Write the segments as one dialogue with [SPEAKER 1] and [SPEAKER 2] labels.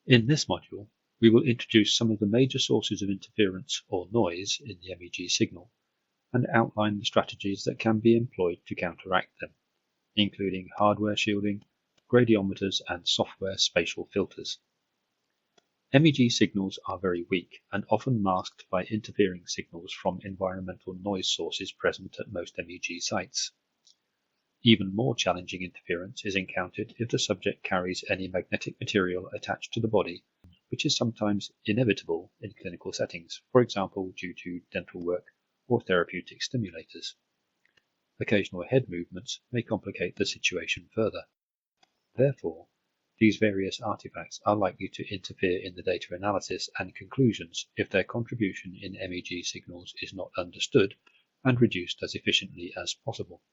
[SPEAKER 1] In this module, we will introduce some of the major sources of interference or noise in the MEG signal and outline the strategies that can be employed to counteract them, including hardware shielding, gradiometers, and software spatial filters. MEG signals are very weak and often masked by interfering signals from environmental noise sources present at most MEG sites. Even more challenging interference is encountered if the subject carries any magnetic material attached to the body, which is sometimes inevitable in clinical settings, for example due to dental work or therapeutic stimulators. Occasional head movements may complicate the situation further. Therefore, these various artifacts are likely to interfere in the data analysis and conclusions if their contribution in MEG signals is not understood and reduced as efficiently as possible.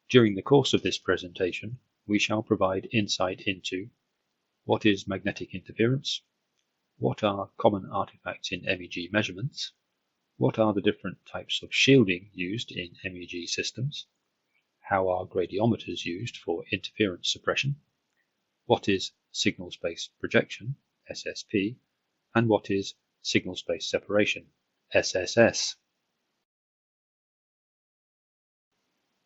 [SPEAKER 1] During the course of this presentation, we shall provide insight into what is magnetic interference, what are common artifacts in MEG measurements, what are the different types of shielding used in MEG systems, how are gradiometers used for interference suppression, what is signal space projection, SSP, and what is signal space separation, SSS.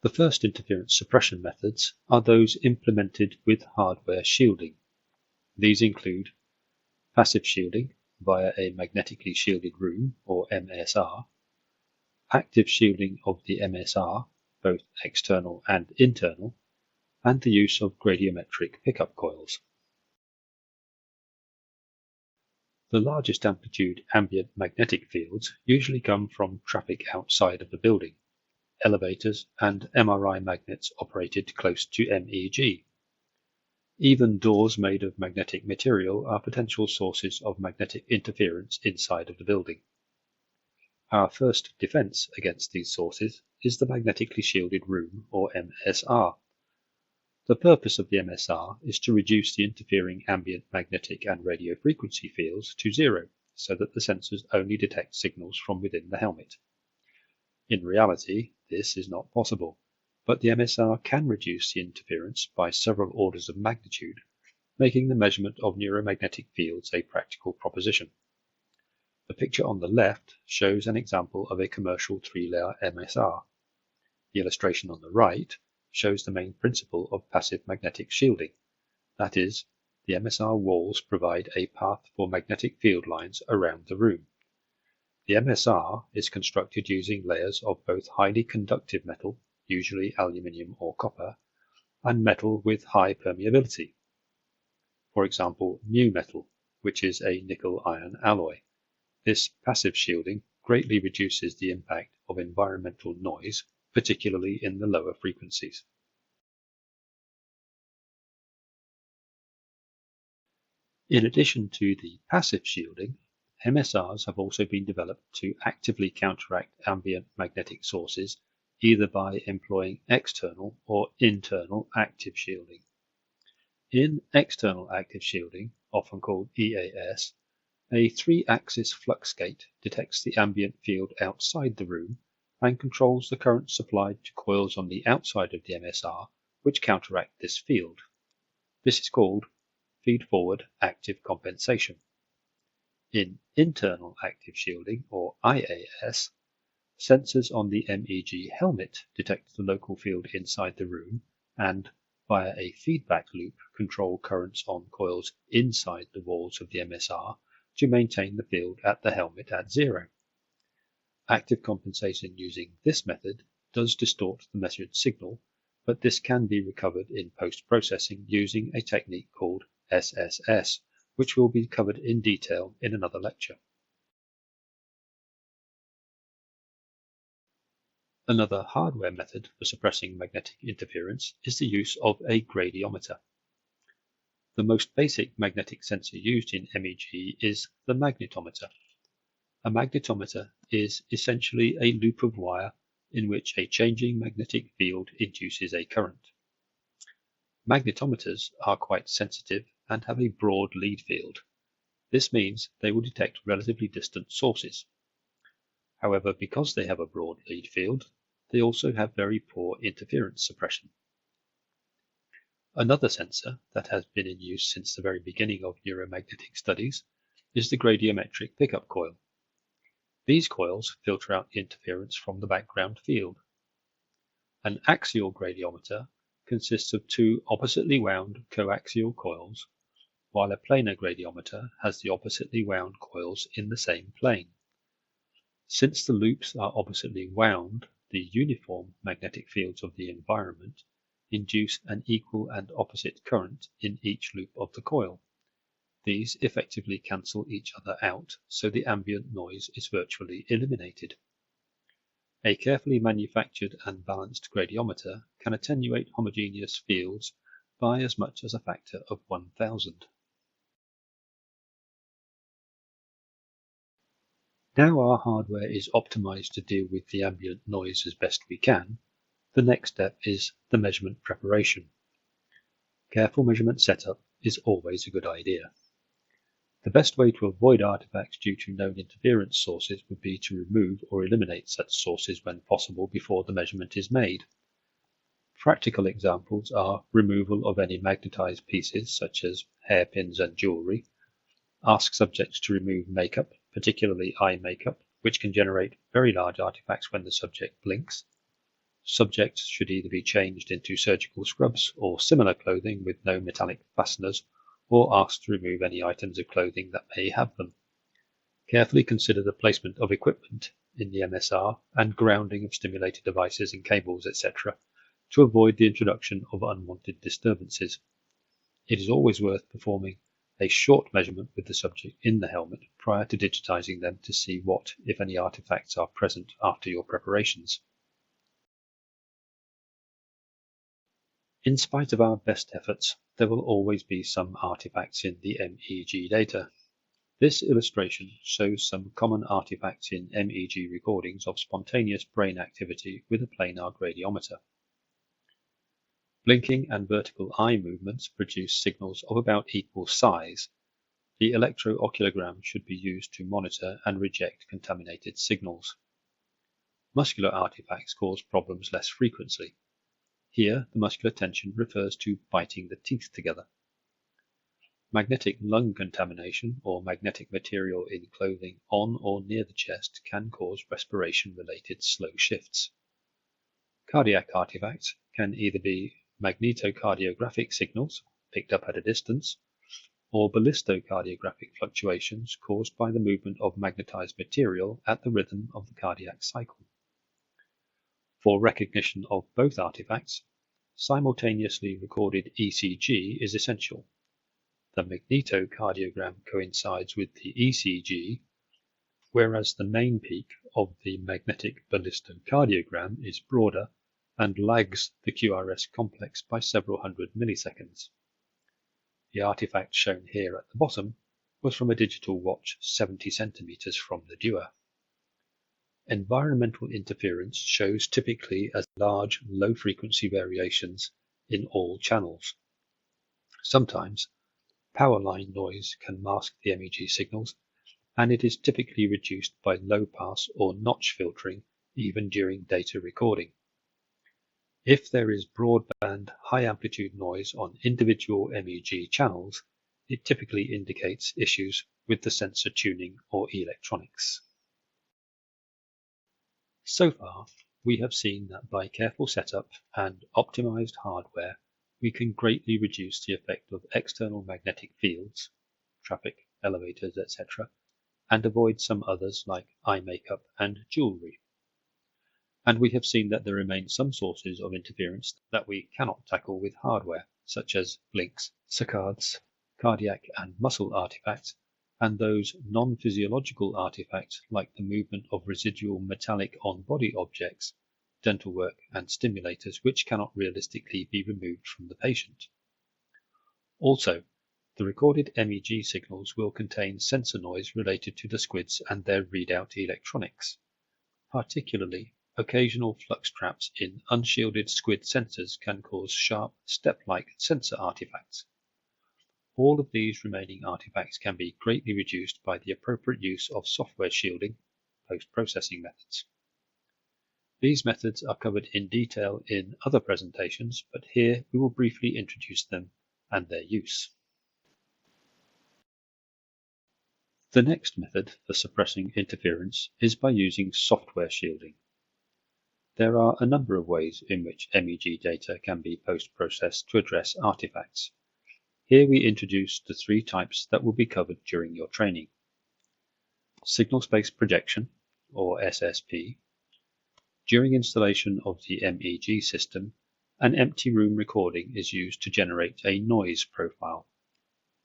[SPEAKER 1] The first interference suppression methods are those implemented with hardware shielding. These include passive shielding via a magnetically shielded room, or MSR, active shielding of the MSR, both external and internal, and the use of gradiometric pickup coils. The largest amplitude ambient magnetic fields usually come from traffic outside of the building, elevators, and MRI magnets operated close to MEG. Even doors made of magnetic material are potential sources of magnetic interference inside of the building. Our first defense against these sources is the magnetically shielded room, or MSR. The purpose of the MSR is to reduce the interfering ambient magnetic and radio frequency fields to zero, so that the sensors only detect signals from within the helmet. In reality, this is not possible, but the MSR can reduce the interference by several orders of magnitude, making the measurement of neuromagnetic fields a practical proposition. The picture on the left shows an example of a commercial 3-layer MSR. The illustration on the right shows the main principle of passive magnetic shielding. That is, the MSR walls provide a path for magnetic field lines around the room. The MSR is constructed using layers of both highly conductive metal, usually aluminium or copper, and metal with high permeability. For example, mu metal, which is a nickel-iron alloy. This passive shielding greatly reduces the impact of environmental noise, particularly in the lower frequencies. In addition to the passive shielding, MSRs have also been developed to actively counteract ambient magnetic sources, either by employing external or internal active shielding. In external active shielding, often called EAS, a 3-axis flux gate detects the ambient field outside the room and controls the current supplied to coils on the outside of the MSR, which counteract this field. This is called feed-forward active compensation. In internal active shielding, or IAS, sensors on the MEG helmet detect the local field inside the room and, via a feedback loop, control currents on coils inside the walls of the MSR to maintain the field at the helmet at zero. Active compensation using this method does distort the measured signal, but this can be recovered in post-processing using a technique called SSS, which will be covered in detail in another lecture. Another hardware method for suppressing magnetic interference is the use of a gradiometer. The most basic magnetic sensor used in MEG is the magnetometer. A magnetometer is essentially a loop of wire in which a changing magnetic field induces a current. Magnetometers are quite sensitive and have a broad lead field. This means they will detect relatively distant sources. However, because they have a broad lead field, they also have very poor interference suppression. Another sensor that has been in use since the very beginning of neuromagnetic studies is the gradiometric pickup coil. These coils filter out the interference from the background field. An axial gradiometer consists of two oppositely wound coaxial coils, while a planar gradiometer has the oppositely wound coils in the same plane. Since the loops are oppositely wound, the uniform magnetic fields of the environment induce an equal and opposite current in each loop of the coil. These effectively cancel each other out, so the ambient noise is virtually eliminated. A carefully manufactured and balanced gradiometer can attenuate homogeneous fields by as much as a factor of 1000. Now our hardware is optimized to deal with the ambient noise as best we can. The next step is the measurement preparation. Careful measurement setup is always a good idea. The best way to avoid artifacts due to known interference sources would be to remove or eliminate such sources when possible before the measurement is made. Practical examples are removal of any magnetized pieces such as hairpins and jewelry. Ask subjects to remove makeup, particularly eye makeup, which can generate very large artifacts when the subject blinks. Subjects should either be changed into surgical scrubs or similar clothing with no metallic fasteners, or asked to remove any items of clothing that may have them. Carefully consider the placement of equipment in the MSR and grounding of stimulated devices and cables, etc., to avoid the introduction of unwanted disturbances. It is always worth performing a short measurement with the subject in the helmet prior to digitizing them to see what, if any, artifacts are present after your preparations. In spite of our best efforts, there will always be some artifacts in the MEG data. This illustration shows some common artifacts in MEG recordings of spontaneous brain activity with a planar gradiometer. Blinking and vertical eye movements produce signals of about equal size. The electrooculogram should be used to monitor and reject contaminated signals. Muscular artifacts cause problems less frequently. Here, the muscular tension refers to biting the teeth together. Magnetic lung contamination or magnetic material in clothing on or near the chest can cause respiration-related slow shifts. Cardiac artifacts can either be magnetocardiographic signals picked up at a distance, or ballistocardiographic fluctuations caused by the movement of magnetized material at the rhythm of the cardiac cycle. For recognition of both artifacts, simultaneously recorded ECG is essential. The magnetocardiogram coincides with the ECG, whereas the main peak of the magnetic ballistocardiogram is broader and lags the QRS complex by several hundred milliseconds. The artifact shown here at the bottom was from a digital watch 70 centimeters from the Dewar. Environmental interference shows typically as large, low-frequency variations in all channels. Sometimes, power line noise can mask the MEG signals, and it is typically reduced by low-pass or notch filtering even during data recording. If there is broadband high-amplitude noise on individual MEG channels, it typically indicates issues with the sensor tuning or electronics. So far, we have seen that by careful setup and optimized hardware, we can greatly reduce the effect of external magnetic fields, traffic, elevators, etc., and avoid some others like eye makeup and jewelry. And we have seen that there remain some sources of interference that we cannot tackle with hardware, such as blinks, saccades, cardiac and muscle artifacts, and those non-physiological artifacts like the movement of residual metallic on-body objects, dental work, and stimulators which cannot realistically be removed from the patient. Also, the recorded MEG signals will contain sensor noise related to the squids and their readout electronics. Particularly, occasional flux traps in unshielded squid sensors can cause sharp, step-like sensor artifacts. All of these remaining artifacts can be greatly reduced by the appropriate use of software shielding, post-processing methods. These methods are covered in detail in other presentations, but here we will briefly introduce them and their use. The next method for suppressing interference is by using software shielding. There are a number of ways in which MEG data can be post-processed to address artifacts. Here we introduce the three types that will be covered during your training. Signal space projection, or SSP. During installation of the MEG system, an empty room recording is used to generate a noise profile.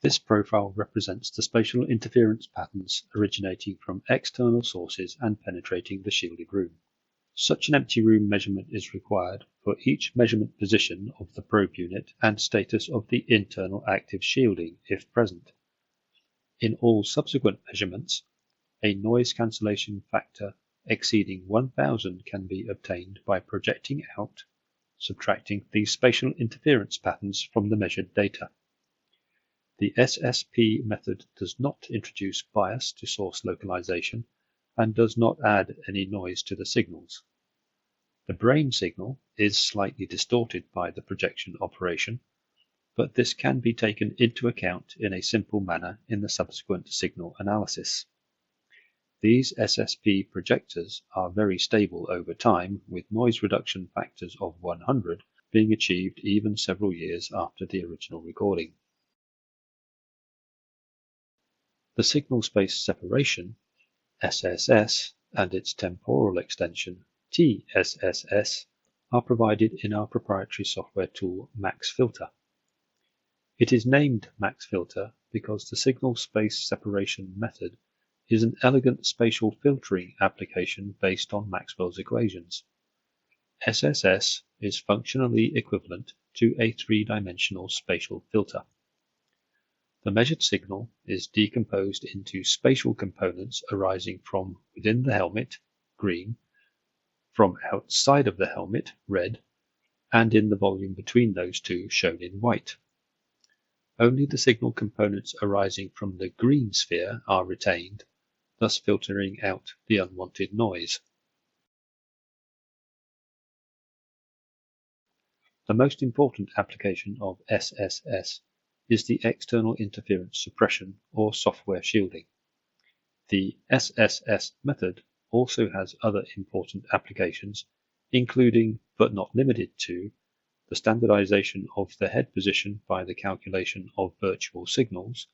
[SPEAKER 1] This profile represents the spatial interference patterns originating from external sources and penetrating the shielded room. Such an empty room measurement is required for each measurement position of the probe unit and status of the internal active shielding if present. In all subsequent measurements, a noise cancellation factor exceeding 1000 can be obtained by projecting out, subtracting these spatial interference patterns from the measured data. The SSP method does not introduce bias to source localization and does not add any noise to the signals. The brain signal is slightly distorted by the projection operation, but this can be taken into account in a simple manner in the subsequent signal analysis. These SSP projectors are very stable over time, with noise reduction factors of 100 being achieved even several years after the original recording. The signal space separation, SSS, and its temporal extension, TSSS, are provided in our proprietary software tool MaxFilter. It is named MaxFilter because the signal space separation method is an elegant spatial filtering application based on Maxwell's equations. SSS is functionally equivalent to a three-dimensional spatial filter. The measured signal is decomposed into spatial components arising from within the helmet, green, from outside of the helmet, red, and in the volume between those two, shown in white. Only the signal components arising from the green sphere are retained, thus filtering out the unwanted noise. The most important application of SSS is the external interference suppression or software shielding. The SSS method also has other important applications, including, but not limited to, the standardization of the head position by the calculation of virtual signals,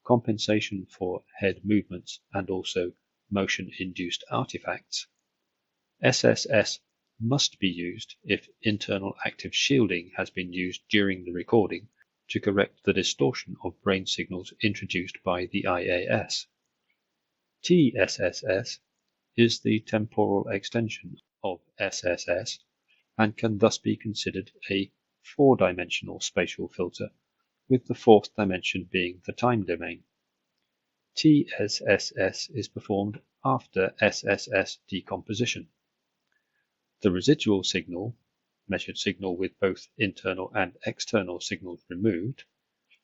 [SPEAKER 1] compensation for head movements and also motion-induced artifacts. SSS must be used if internal active shielding has been used during the recording to correct the distortion of brain signals introduced by the IAS. TSSS is the temporal extension of SSS and can thus be considered a four-dimensional spatial filter, with the fourth dimension being the time domain. TSSS is performed after SSS decomposition. The residual signal, measured signal with both internal and external signals removed,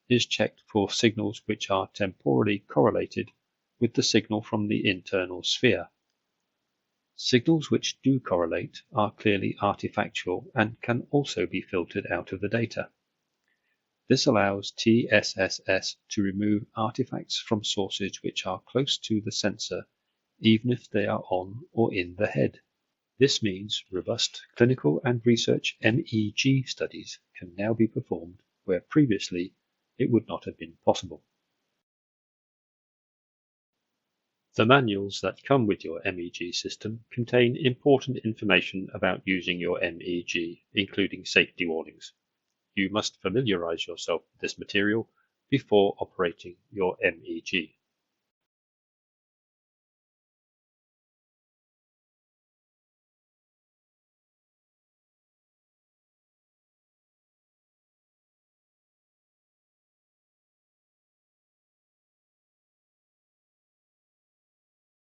[SPEAKER 1] is checked for signals which are temporally correlated with the signal from the internal sphere. Signals which do correlate are clearly artifactual and can also be filtered out of the data. This allows TSSS to remove artifacts from sources which are close to the sensor, even if they are on or in the head. This means robust clinical and research MEG studies can now be performed where previously it would not have been possible. The manuals that come with your MEG system contain important information about using your MEG, including safety warnings. You must familiarize yourself with this material before operating your MEG.